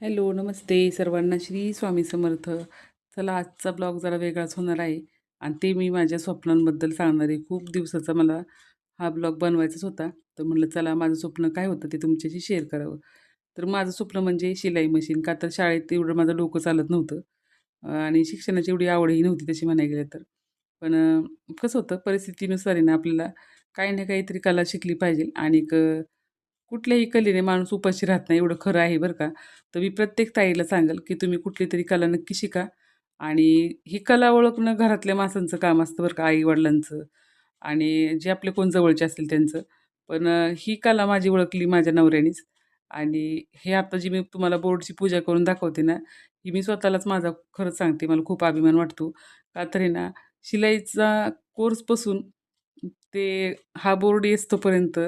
Hello, नमस्ते सर्वांना. श्री स्वामी समर्थ. चला, आजचा ब्लॉग जरा वेगळाच होणार आहे आणि ते मी माझ्या स्वप्नांबद्दल सांगणार आहे. खूप दिवसाचा मला हा ब्लॉग बनवायचाच होता. तर म्हटलं चला माझं स्वप्न काय होतं ते तुमच्याशी शेअर करावं. तर माझं स्वप्न म्हणजे शिलाई मशीन. का तर शाळेत एवढं माझं डोकं चालत नव्हतं आणि शिक्षणाची एवढी आवडही नव्हती तशी म्हणायला गेलं तर. पण कसं होतं परिस्थितीनुसार आहे ना आपल्याला काही ना काहीतरी कला शिकली पाहिजे आणि कुठल्याही कलेने माणूस उपाशी राहत नाही एवढं खरं आहे बरं का. तर मी प्रत्येक ताईला सांगेल, की तुम्ही कुठली तरी कला नक्की शिका आणि ही कला ओळखणं घरातल्या माणसांचं काम असतं बरं का, आई-वडिलांचं आणि जे आपले कोण जवळचे असतील त्यांचं. पण ही कला माझी ओळखली माझ्या नवऱ्यानीच आणि हे आता जी मी तुम्हाला बोर्डची पूजा करून दाखवते ना, ही मी स्वतःलाच माझा खरंच सांगते मला खूप अभिमान वाटतो. का तर आहे ना, शिलाईचा कोर्सपासून ते हा बोर्ड येईस्तोपर्यंत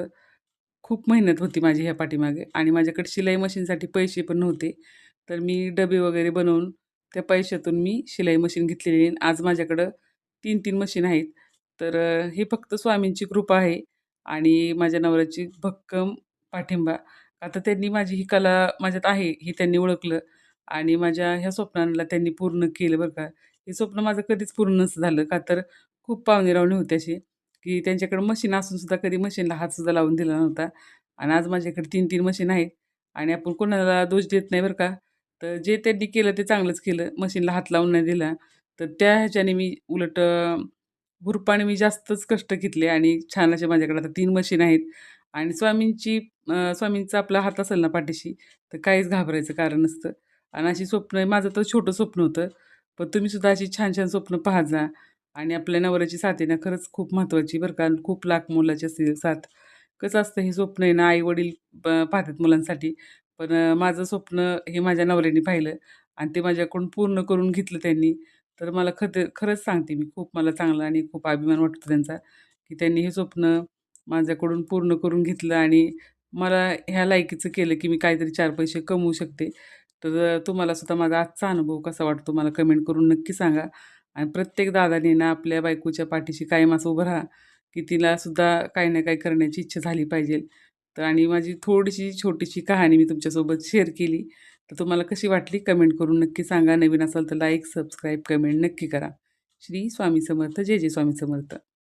खूप मेहनत होती माझी ह्या पाठीमागे आणि माझ्याकडे शिलाई मशीनसाठी पैसे पण नव्हते. तर मी डबे वगैरे बनवून त्या पैशातून मी शिलाई मशीन घेतलेली आहे. आज माझ्याकडं 3-3 मशीन आहेत. तर हे फक्त स्वामींची कृपा आहे आणि माझ्या नवऱ्याची भक्कम पाठिंबा. आता त्यांनी माझी ही कला माझ्यात आहे हे त्यांनी ओळखलं आणि माझ्या ह्या स्वप्नांना त्यांनी पूर्ण केलं बरं का. हे स्वप्न माझं कधीच पूर्ण नसतं झालं का तर खूप पाहुणे-रावणे होते असे, की त्यांच्याकडे मशीन असून सुद्धा कधी मशीनला हातसुद्धा लावून दिला नव्हता. आणि आज माझ्याकडे 3-3 मशीन आहेत आणि आपण कोणाला दोष देत नाही बरं का. तर जे त्यांनी केलं ते चांगलंच केलं. मशीनला हात लावून नाही दिला. तर त्या ह्याच्याने मी उलट हुरपाने मी जास्तच कष्ट घेतले आणि छान असे माझ्याकडे आता 3 मशीन आहेत आणि स्वामींचा आपला हात असेल ना पाठीशी, तर काहीच घाबरायचं कारण नसतं. आणि अशी स्वप्न माझं तर छोटं स्वप्न होतं. पण तुम्ही सुद्धा अशी छान-छान स्वप्न पाहत जा आणि आपल्या नवऱ्याची साथ आहे ना खरंच खूप महत्त्वाची बरं का. खूप लाख मोलाची असते साथ. कसं असतं हे स्वप्न आहे ना आई-वडील पाहतात मुलांसाठी. पण माझं स्वप्न हे माझ्या नवऱ्याने पाहिलं आणि ते माझ्याकडून पूर्ण करून घेतलं त्यांनी. तर मला खरंच सांगते मी खूप मला चांगला आणि खूप अभिमान वाटतो त्यांचा, की त्यांनी हे स्वप्न माझ्याकडून पूर्ण करून घेतलं आणि मला ह्या लायकीचं केलं, की मी काहीतरी 4 पैसे कमवू शकते. तर तुम्हाला सुद्धा माझा आजचा अनुभव कसा वाटतो मला कमेंट करून नक्की सांगा. आणि प्रत्येक दादाने ना आपल्या बायकोच्या पाठीशी कायम असं उभं राहा, की तिला सुद्धा काही ना काही करण्याची इच्छा झाली पाहिजे. तर आणि माझी थोडीशी छोटीशी कहाणी मी तुमच्यासोबत शेअर केली. तर तुम्हाला कशी वाटली कमेंट करून नक्की सांगा. नवीन असाल तर लाईक, सबस्क्राईब, कमेंट नक्की करा. श्री स्वामी समर्थ. जय जय स्वामी समर्थ.